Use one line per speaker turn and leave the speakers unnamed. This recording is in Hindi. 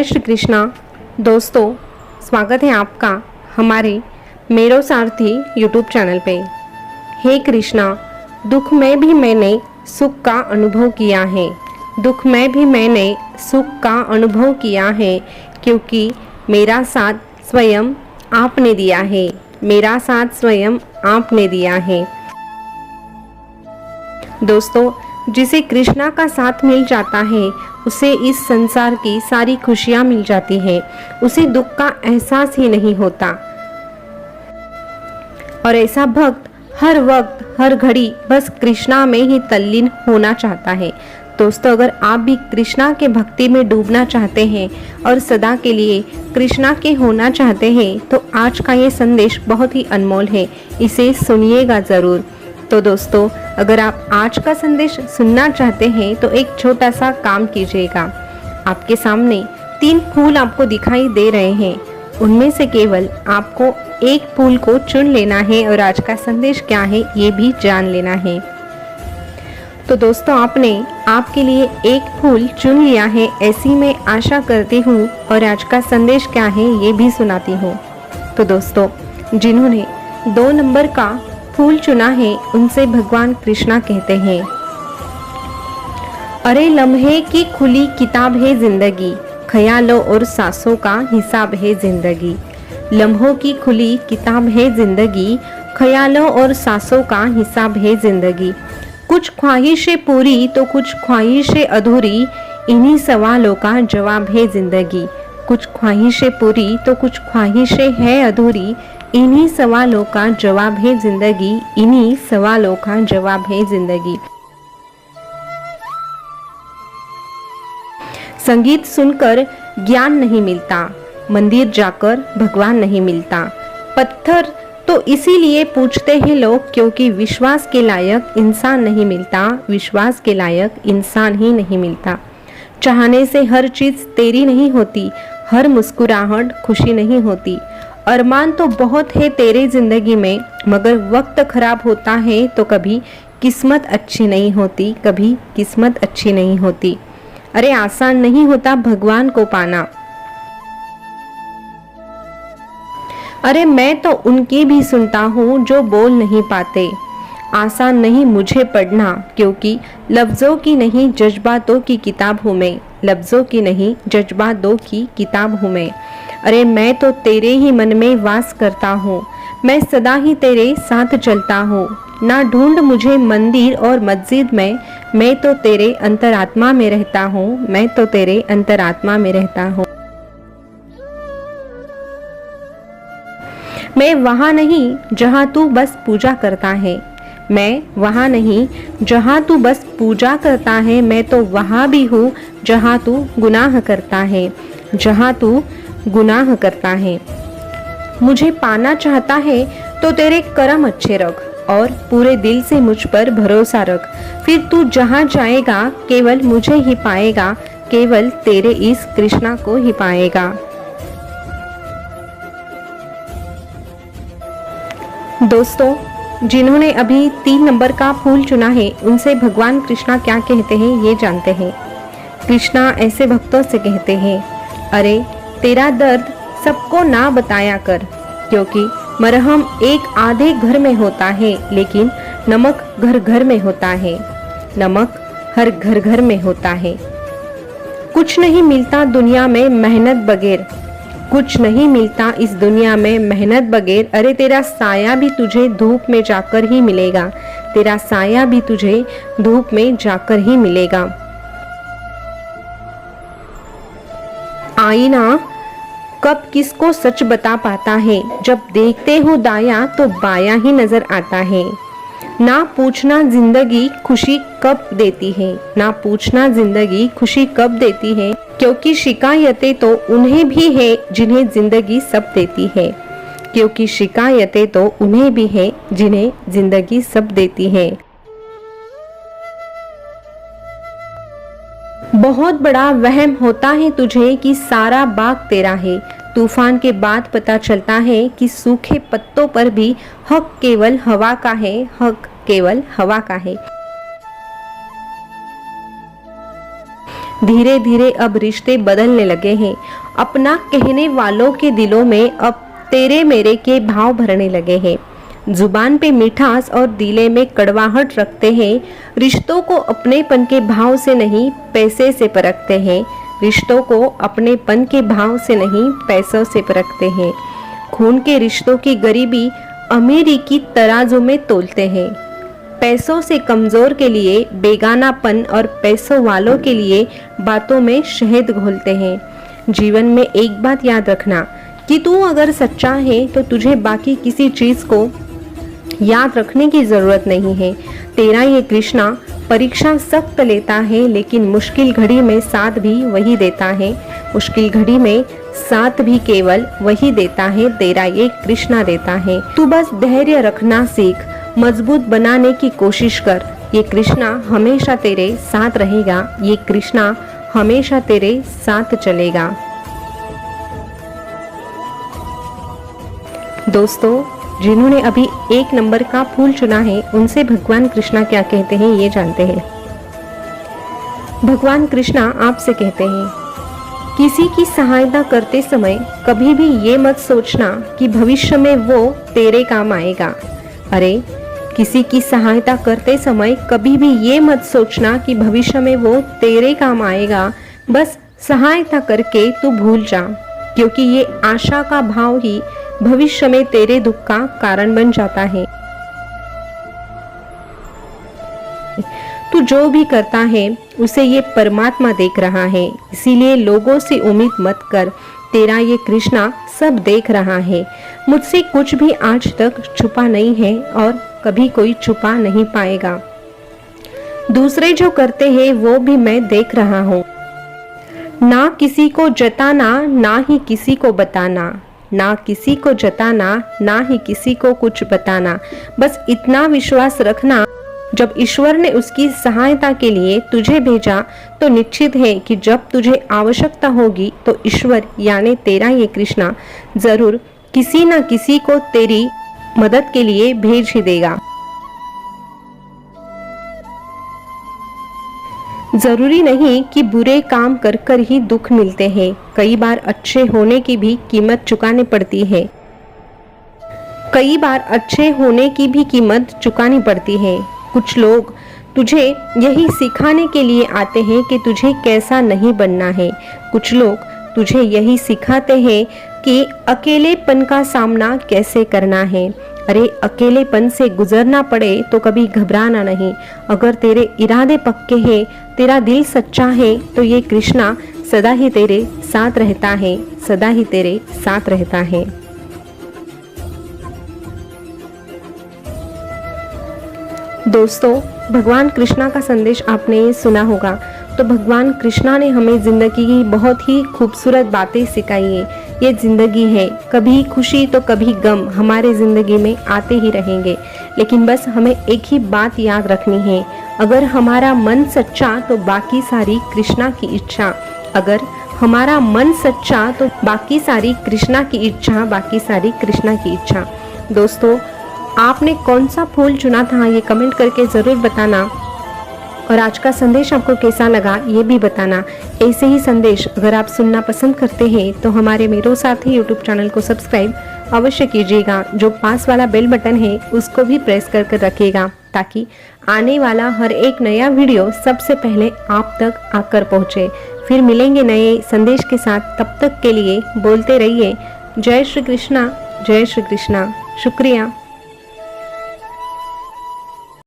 जय श्री कृष्णा। दोस्तों, स्वागत है आपका हमारे मेरो सारथी यूट्यूब चैनल पे। हे कृष्णा, दुख में भी मैंने सुख का अनुभव किया है। दुख में भी मैंने सुख का अनुभव किया है, क्योंकि मेरा साथ स्वयं आपने दिया है। मेरा साथ स्वयं आपने दिया है। दोस्तों, जिसे कृष्णा का साथ मिल जाता है उसे इस संसार की सारी खुशियां मिल जाती हैं। उसे दुख का एहसास ही नहीं होता। और ऐसा भक्त हर वक्त हर घड़ी बस कृष्णा में ही तल्लीन होना चाहता है। दोस्तों, अगर आप भी कृष्णा के भक्ति में डूबना चाहते हैं और सदा के लिए कृष्णा के होना चाहते हैं तो आज का ये संदेश बहुत ही अनमोल है, इसे सुनिएगा ज़रूर। तो दोस्तों, अगर आप आज का संदेश सुनना चाहते हैं तो एक छोटा सा काम कीजिएगा। आपके सामने 3 फूल आपको दिखाई दे रहे हैं, उनमें से केवल आपको एक फूल को चुन लेना है और आज का संदेश क्या है ये भी जान लेना है। तो दोस्तों, आपने आपके लिए एक फूल चुन लिया है ऐसी मैं आशा करती हूँ और आज का संदेश क्या है ये भी सुनाती हूँ। तो दोस्तों, जिन्होंने 2 नंबर का फूल चुना है उनसे भगवान कृष्णा कहते हैं, अरे लम्हे की खुली किताब है जिंदगी, ख्यालों और सांसों का हिसाब है जिंदगी। लम्हों की खुली किताब है जिंदगी, ख्यालों और सांसों का हिसाब है जिंदगी। कुछ ख्वाहिशें पूरी तो कुछ ख्वाहिशें अधूरी, इन्हीं सवालों का जवाब है जिंदगी। कुछ ख्वाहिशें पूरी तो कुछ ख्वाहिशें है अधूरी, इन्हीं सवालों का जवाब है जिंदगी। इन्हीं सवालों का जवाब है जिंदगी। संगीत सुनकर ज्ञान नहीं मिलता, मंदिर जाकर भगवान नहीं मिलता। पत्थर तो इसीलिए पूछते हैं लोग क्योंकि विश्वास के लायक इंसान नहीं मिलता। विश्वास के लायक इंसान ही नहीं मिलता। चाहने से हर चीज तेरी नहीं होती, हर मुस्कुराहट खुशी नहीं होती। अरमान तो बहुत है तेरे जिंदगी में, मगर वक्त खराब होता है तो कभी किस्मत अच्छी नहीं होती, कभी किस्मत अच्छी नहीं होती। अरे आसान नहीं होता भगवान को पाना। अरे मैं तो उनकी भी सुनता हूँ जो बोल नहीं पाते। आसान नहीं मुझे पढ़ना, क्योंकि लफ्ज़ों की नहीं जज्बातों की किताब हूँ मैं। लफ्ज़ों की नहीं जज्बातों की किताब हूँ मैं। अरे मैं तो तेरे ही मन में वास करता हूँ, मैं सदा ही तेरे साथ चलता हूँ। ना ढूंढ मुझे मंदिर और मस्जिद में, मैं तो तेरे अंतरात्मा में रहता हूँ। मैं तो तेरे अंतरात्मा में रहता हूँ। मैं वहाँ नहीं जहाँ तू बस पूजा करता है। मैं वहाँ नहीं जहाँ तू बस पूजा करता है। मैं तो वहाँ भी हूँ जहाँ तू गुनाह करता है। जहाँ तू गुनाह करता है। मुझे पाना चाहता है तो तेरे कर्म अच्छे रख और पूरे दिल से मुझ पर भरोसा रख। फिर तू जहाँ जाएगा केवल मुझे ही पाएगा, केवल तेरे इस कृष्णा को ही पाएगा। दोस्तों, जिन्होंने अभी 3 नंबर का फूल चुना है उनसे भगवान कृष्णा क्या कहते हैं ये जानते हैं। कृष्णा ऐसे भक्तों से कहते हैं, अरे तेरा दर्द सबको ना बताया कर, क्योंकि मरहम एक आधे घर में होता है लेकिन नमक घर घर में होता है। नमक हर घर घर में होता है। कुछ नहीं मिलता दुनिया में मेहनत बगैर, कुछ नहीं मिलता इस दुनिया में मेहनत बगैर। अरे तेरा साया भी तुझे धूप में जाकर ही मिलेगा। तेरा साया भी तुझे धूप में जाकर ही मिलेगा। आईना कब किसको सच बता पाता है, जब देखते हो दाया तो बाया ही नजर आता है। ना पूछना जिंदगी खुशी कब देती है, ना पूछना जिंदगी खुशी कब देती है, क्योंकि शिकायतें तो उन्हें भी है जिन्हें जिंदगी सब देती है। क्योंकि शिकायतें तो उन्हें भी है जिन्हें जिंदगी सब देती है। बहुत बड़ा वहम होता है तुझे कि सारा बाग तेरा है। तूफान के बाद पता चलता है कि सूखे पत्तों पर भी हक केवल हवा का है। हक केवल हवा का है। धीरे धीरे अब रिश्ते बदलने लगे हैं। अपना कहने वालों के दिलों में अब तेरे मेरे के भाव भरने लगे हैं। जुबान पे मिठास और दिले में कड़वाहट रखते हैं। रिश्तों को अपनेपन के भाव से नहीं पैसे से परखते हैं। रिश्तों को अपनेपन के भाव से नहीं पैसों से परखते हैं। खून के रिश्तों की गरीबी अमीरी की तराजू में तोलते हैं। पैसों से कमजोर के लिए बेगानापन और पैसों वालों के लिए बातों में शहद घोलते हैं। जीवन में एक बात याद रखना कि तू अगर सच्चा है तो तुझे बाकी किसी चीज को याद रखने की जरूरत नहीं है। तेरा ये कृष्णा परीक्षा सख्त लेता है, लेकिन मुश्किल घड़ी में साथ भी वही देता है। मुश्किल घड़ी में साथ भी केवल वही देता है, तेरा ये कृष्णा देता है। तू बस धैर्य रखना सीख, मजबूत बनाने की कोशिश कर। ये कृष्णा हमेशा तेरे साथ रहेगा। ये कृष्णा हमेशा तेरे साथ चलेगा। दोस्तों, जिन्होंने अभी 1 नंबर का फूल चुना है, उनसे भगवान कृष्णा क्या कहते हैं ये जानते हैं। भगवान कृष्णा आपसे कहते हैं, किसी की सहायता करते समय कभी भी ये मत सोचना कि भविष्य में वो तेरे काम आएगा। अरे, किसी की सहायता करते समय कभी भी ये मत सोचना कि भविष्य में वो तेरे काम आएगा। बस सहायता करके तू भूल जा, क्योंकि ये आशा का भाव ही भविष्य में तेरे दुख का कारण बन जाता है। तू जो भी करता है उसे ये परमात्मा देख रहा है, इसीलिए लोगों से उम्मीद मत कर। तेरा ये कृष्णा सब देख रहा है। मुझसे कुछ भी आज तक छुपा नहीं है और कभी कोई छुपा नहीं पाएगा। दूसरे जो करते हैं वो भी मैं देख रहा हूँ। ना किसी को जताना, ना ही किसी को बताना। ना किसी को जताना, ना ही किसी को कुछ बताना। बस इतना विश्वास रखना, जब ईश्वर ने उसकी सहायता के लिए तुझे भेजा तो निश्चित है कि जब तुझे आवश्यकता होगी तो ईश्वर यानी तेरा ये कृष्णा जरूर किसी न किसी को तेरी मदद के लिए भेज ही देगा। जरूरी नहीं कि बुरे काम कर कर ही दुख मिलते हैं। कई बार अच्छे होने की भी कीमत चुकानी पड़ती है। कई बार अच्छे होने की भी कीमत चुकानी पड़ती है। कुछ लोग तुझे यही सिखाने के लिए आते हैं कि तुझे कैसा नहीं बनना है। कुछ लोग तुझे यही सिखाते हैं कि अकेलेपन का सामना कैसे करना है। अरे, अकेलेपन से गुजरना पड़े तो कभी घबराना नहीं। अगर तेरे इरादे पक्के हैं, तेरा दिल सच्चा है, तो ये कृष्णा सदा ही तेरे साथ रहता है, सदा ही तेरे साथ रहता है। दोस्तों, भगवान कृष्णा का संदेश आपने सुना होगा। तो भगवान कृष्णा ने हमें जिंदगी की बहुत ही खूबसूरत बातें सिखाई है। ये जिंदगी है, कभी खुशी तो कभी गम हमारे जिंदगी में आते ही रहेंगे, लेकिन बस हमें एक ही बात याद रखनी है, अगर हमारा मन सच्चा तो बाकी सारी कृष्णा की इच्छा। अगर हमारा मन सच्चा तो बाकी सारी कृष्णा की इच्छा, बाकी सारी कृष्णा की इच्छा। दोस्तों, आपने कौन सा फूल चुना था ये कमेंट करके ज़रूर बताना, और आज का संदेश आपको कैसा लगा ये भी बताना। ऐसे ही संदेश अगर आप सुनना पसंद करते हैं तो हमारे मेरे साथ ही यूट्यूब चैनल को सब्सक्राइब अवश्य कीजिएगा। जो पास वाला बेल बटन है उसको भी प्रेस कर रखिएगा, ताकि आने वाला हर एक नया वीडियो सबसे पहले आप तक आकर पहुँचे। फिर मिलेंगे नए संदेश के साथ, तब तक के लिए बोलते रहिए जय श्री कृष्णा, जय श्री कृष्णा। शुक्रिया।